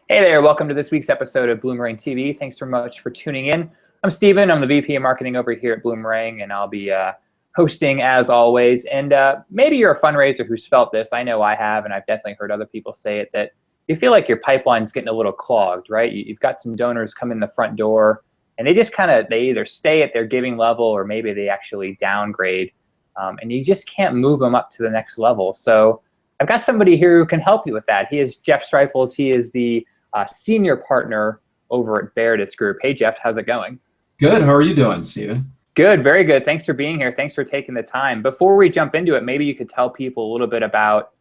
Hey there, welcome to this week's episode of Bloomerang TV. Thanks so much for tuning in. I'm Steven, I'm the VP of Marketing over here at Bloomerang, and I'll be hosting as always. And maybe you're a fundraiser who's felt this. I know I have, and I've definitely heard other people say it, that you feel like your pipeline's getting a little clogged, right? You've got some donors come in the front door, and they just they either stay at their giving level or maybe they actually downgrade, and you just can't move them up to the next level. So I've got somebody here who can help you with that. He is Jeff Schreifels. He is the senior partner over at Veritus Group. Hey, Jeff, how's it going? Good. How are you doing, Steven? Good. Very good. Thanks for being here. Thanks for taking the time. Before we jump into it, maybe you could tell people a little bit about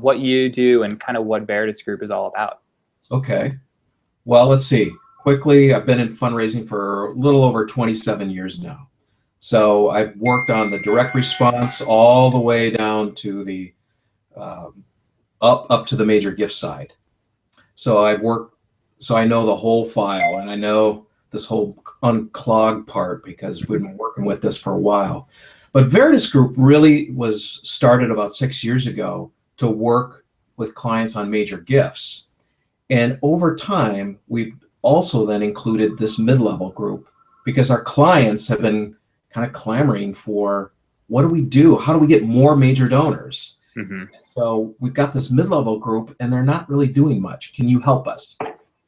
what you do and kind of what Veritus Group is all about. Okay. Well, let's see. Quickly, I've been in fundraising for a little over 27 years now. So I've worked on the direct response all the way down to the up to the major gift side. So I know the whole file, and I know this whole unclog part because we've been working with this for a while. But Veritus Group really was started about 6 years ago to work with clients on major gifts. And over time, we've also then included this mid-level group because our clients have been kind of clamoring for, what do we do? How do we get more major donors? Mm-hmm. So we've got this mid-level group and they're not really doing much. Can you help us?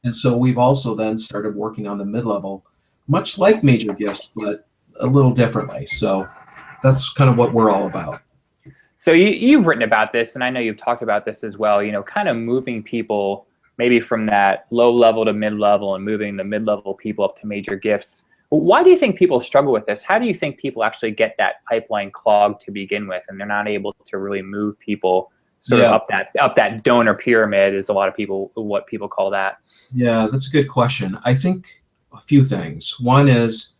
And so we've also then started working on the mid-level, much like major gifts, but a little differently. So that's kind of what we're all about. So you've written about this, and I know you've talked about this as well, kind of moving people maybe from that low level to mid-level and moving the mid-level people up to major gifts. Why do you think people struggle with this? How do you think people actually get that pipeline clogged to begin with, and they're not able to really move people sort of up that donor pyramid, is what people call that? Yeah, that's a good question. I think a few things. One is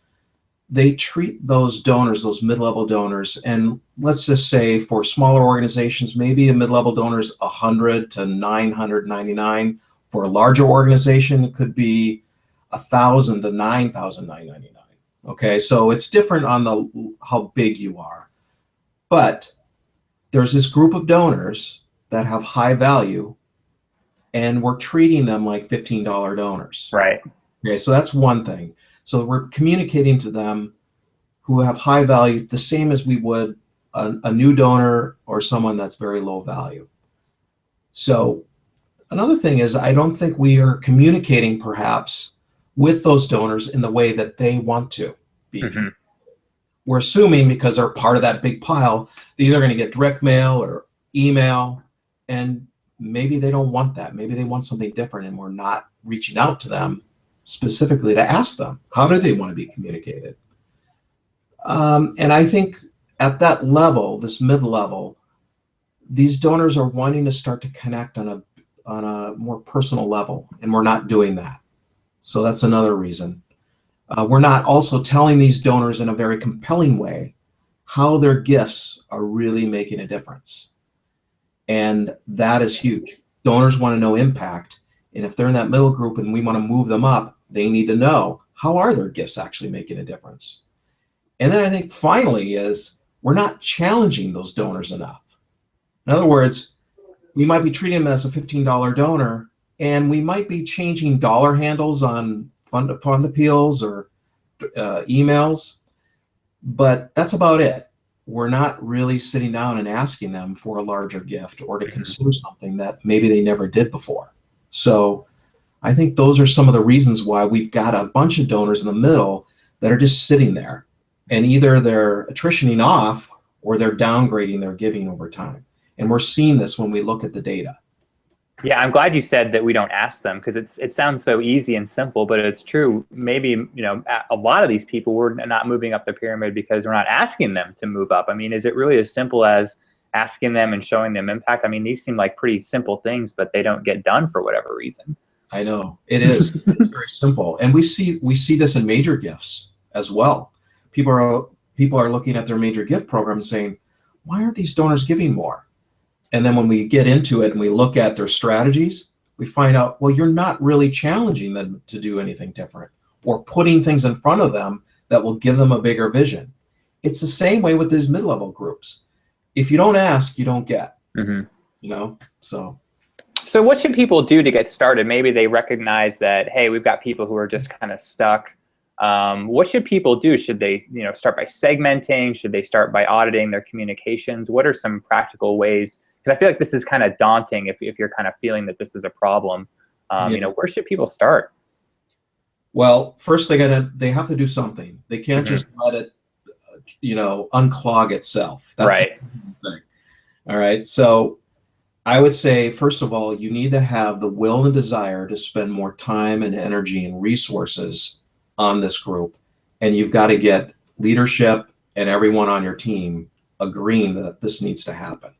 they treat those donors, those mid-level donors, and let's just say for smaller organizations, maybe a mid-level donor is 100 to 999. For a larger organization, it could be 1,000 to 9,999. Okay, so it's different on how big you are. But there's this group of donors that have high value, and we're treating them like $15 donors. Right. Okay, so that's one thing. So we're communicating to them who have high value the same as we would a new donor or someone that's very low value. So another thing is, I don't think we are communicating perhaps with those donors in the way that they want to be. Mm-hmm. We're assuming because they're part of that big pile, they're either going to get direct mail or email, and maybe they don't want that. Maybe they want something different, and we're not reaching out to them specifically to ask them, how do they want to be communicated? And I think at that level, this mid-level, these donors are wanting to start to connect on a more personal level, and we're not doing that. So that's another reason. We're not also telling these donors in a very compelling way how their gifts are really making a difference. And that is huge. Donors want to know impact. And if they're in that middle group and we want to move them up, they need to know, how are their gifts actually making a difference? And then I think finally is, we're not challenging those donors enough. In other words, we might be treating them as a $15 donor, and we might be changing dollar handles on fund appeals or emails, but that's about it. We're not really sitting down and asking them for a larger gift or to consider something that maybe they never did before. So I think those are some of the reasons why we've got a bunch of donors in the middle that are just sitting there, and either they're attritioning off or they're downgrading their giving over time. And we're seeing this when we look at the data. Yeah, I'm glad you said that we don't ask them, because it sounds so easy and simple, but it's true. Maybe, a lot of these people, we're not moving up the pyramid because we're not asking them to move up. I mean, is it really as simple as asking them and showing them impact? I mean, these seem like pretty simple things, but they don't get done for whatever reason. I know, it is. It's very simple. And we see this in major gifts as well. People are looking at their major gift program saying, why aren't these donors giving more? And then when we get into it and we look at their strategies, we find out, well, you're not really challenging them to do anything different or putting things in front of them that will give them a bigger vision. It's the same way with these mid-level groups. If you don't ask, you don't get. Mm-hmm. So. So what should people do to get started? Maybe they recognize that, hey, we've got people who are just kind of stuck. What should people do? Should they, start by segmenting? Should they start by auditing their communications? What are some practical ways? Because I feel like this is kind of daunting if you're kind of feeling that this is a problem. Where should people start? Well, first they have to do something. They can't just let it, unclog itself. That's right. the thing. All right. So I would say, first of all, you need to have the will and desire to spend more time and energy and resources on this group. And you've got to get leadership and everyone on your team agreeing that this needs to happen.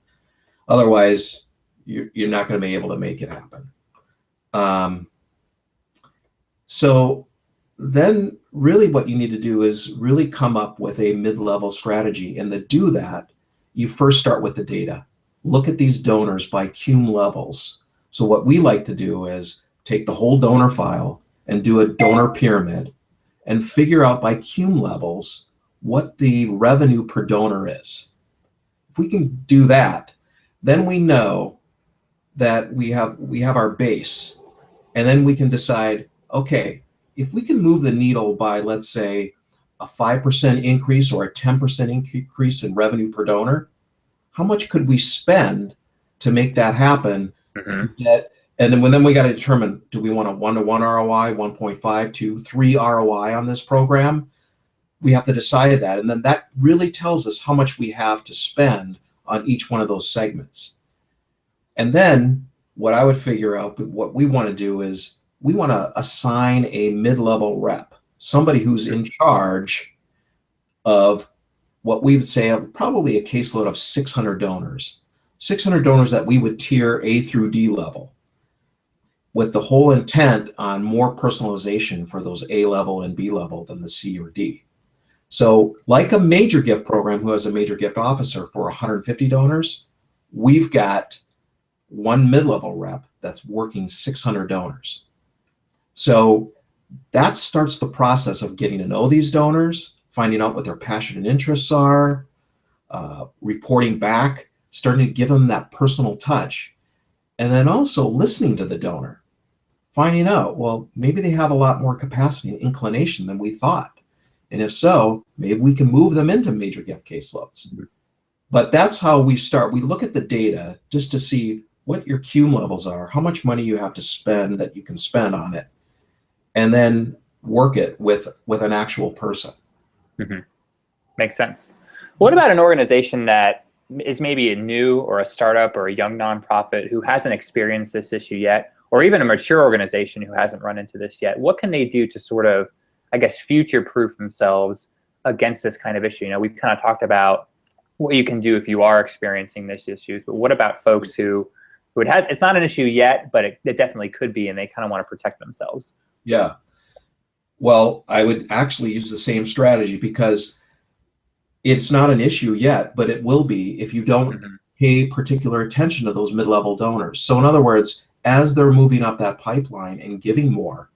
Otherwise, you're not going to be able to make it happen. So then really what you need to do is really come up with a mid-level strategy. And to do that, you first start with the data. Look at these donors by cum levels. So what we like to do is take the whole donor file and do a donor pyramid and figure out by cum levels what the revenue per donor is. If we can do that, then we know that we have our base, and then we can decide, okay, if we can move the needle by, let's say, a 5% increase or a 10% increase in revenue per donor, how much could we spend to make that happen? And then we got to determine, do we want a 1-to-1 ROI, 1.5, 2, 3 ROI on this program? We have to decide that. And then that really tells us how much we have to spend on each one of those segments. And then what I would figure out, what we want to do is we want to assign a mid-level rep, somebody who's in charge of what we would say of probably a caseload of 600 donors. 600 donors that we would tier A through D level, with the whole intent on more personalization for those A level and B level than the C or D. So like a major gift program who has a major gift officer for 150 donors, we've got one mid-level rep that's working 600 donors. So that starts the process of getting to know these donors, finding out what their passion and interests are, reporting back, starting to give them that personal touch, and then also listening to the donor, finding out, well, maybe they have a lot more capacity and inclination than we thought. And if so, maybe we can move them into major gift caseloads. But that's how we start. We look at the data just to see what your cum levels are, how much money you have to spend that you can spend on it, and then work it with an actual person. Makes sense. What about an organization that is maybe a new or a startup or a young nonprofit who hasn't experienced this issue yet, or even a mature organization who hasn't run into this yet? What can they do to sort of, I guess, future-proof themselves against this kind of issue? We've kind of talked about what you can do if you are experiencing these issues, but what about folks who it has, it's not an issue yet, but it definitely could be, and they kind of want to protect themselves? Yeah. Well, I would actually use the same strategy, because it's not an issue yet, but it will be if you don't pay particular attention to those mid-level donors. So in other words, as they're moving up that pipeline and giving more,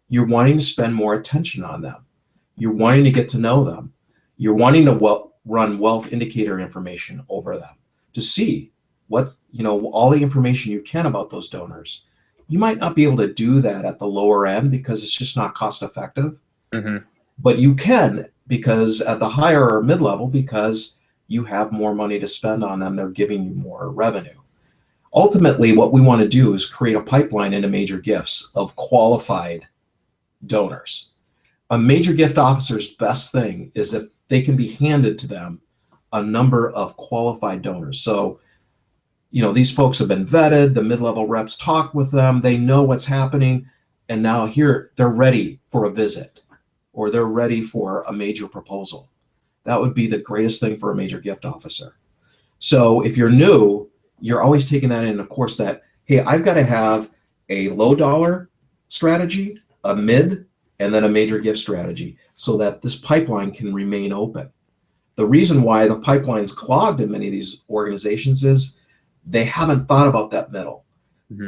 you're wanting to spend more attention on them. You're wanting to get to know them. You're wanting to run wealth indicator information over them to see what, all the information you can about those donors. You might not be able to do that at the lower end because it's just not cost effective. But you can, because at the higher or mid-level, because you have more money to spend on them, they're giving you more revenue. Ultimately, what we want to do is create a pipeline into major gifts of qualified donors. A major gift officer's best thing is that they can be handed to them a number of qualified donors. So, these folks have been vetted, the mid-level reps talk with them, they know what's happening, and now here they're ready for a visit, or they're ready for a major proposal. That would be the greatest thing for a major gift officer. So if you're new, you're always taking that in, of course, that, hey, I've got to have a low dollar strategy, a mid, and then a major gift strategy, so that this pipeline can remain open. The reason why the pipeline's clogged in many of these organizations is they haven't thought about that middle.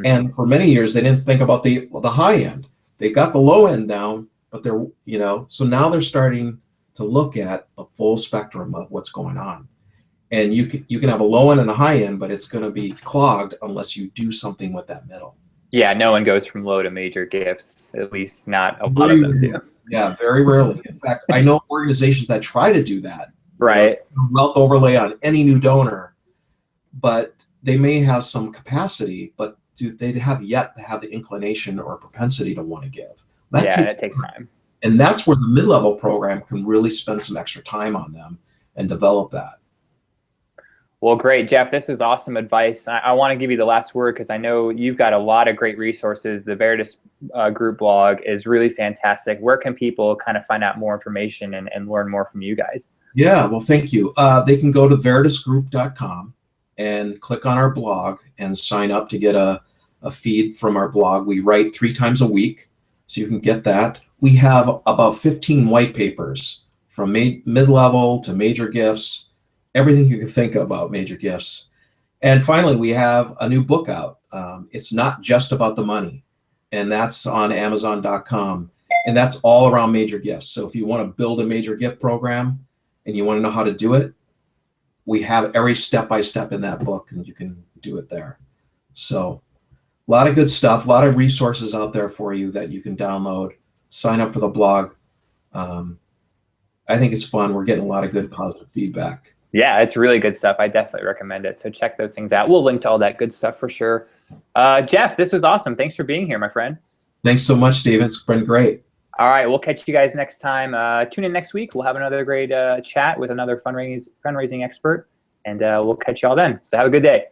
And for many years, they didn't think about the high end. They got the low end down, but they're, so now they're starting to look at the full spectrum of what's going on. And you can have a low end and a high end, but it's going to be clogged unless you do something with that middle. Yeah, no one goes from low to major gifts. At least not a lot of them do. Yeah, very rarely. In fact, I know organizations that try to do that. Right. Wealth overlay on any new donor, but they may have some capacity, but they have yet to have the inclination or propensity to want to give. That takes time. And that's where the mid-level program can really spend some extra time on them and develop that. Well, great, Jeff. This is awesome advice. I want to give you the last word because I know you've got a lot of great resources. The Veritus Group blog is really fantastic. Where can people kind of find out more information and learn more from you guys? Yeah, well, thank you. They can go to veritusgroup.com and click on our blog and sign up to get a feed from our blog. We write 3 times a week, so you can get that. We have about 15 white papers from mid-level to major gifts, everything you can think about major gifts. And finally, we have a new book out. It's not just about the money, and that's on Amazon.com, and that's all around major gifts. So if you want to build a major gift program and you want to know how to do it, we have every step-by-step in that book, and you can do it there. So a lot of good stuff, a lot of resources out there for you that you can download. Sign up for the blog. I think it's fun. We're getting a lot of good positive feedback. Yeah, it's really good stuff. I definitely recommend it. So check those things out. We'll link to all that good stuff for sure. Jeff, this was awesome. Thanks for being here, my friend. Thanks so much, Steven. It's been great. All right, we'll catch you guys next time. Tune in next week. We'll have another great chat with another fundraising expert, and we'll catch you all then. So have a good day.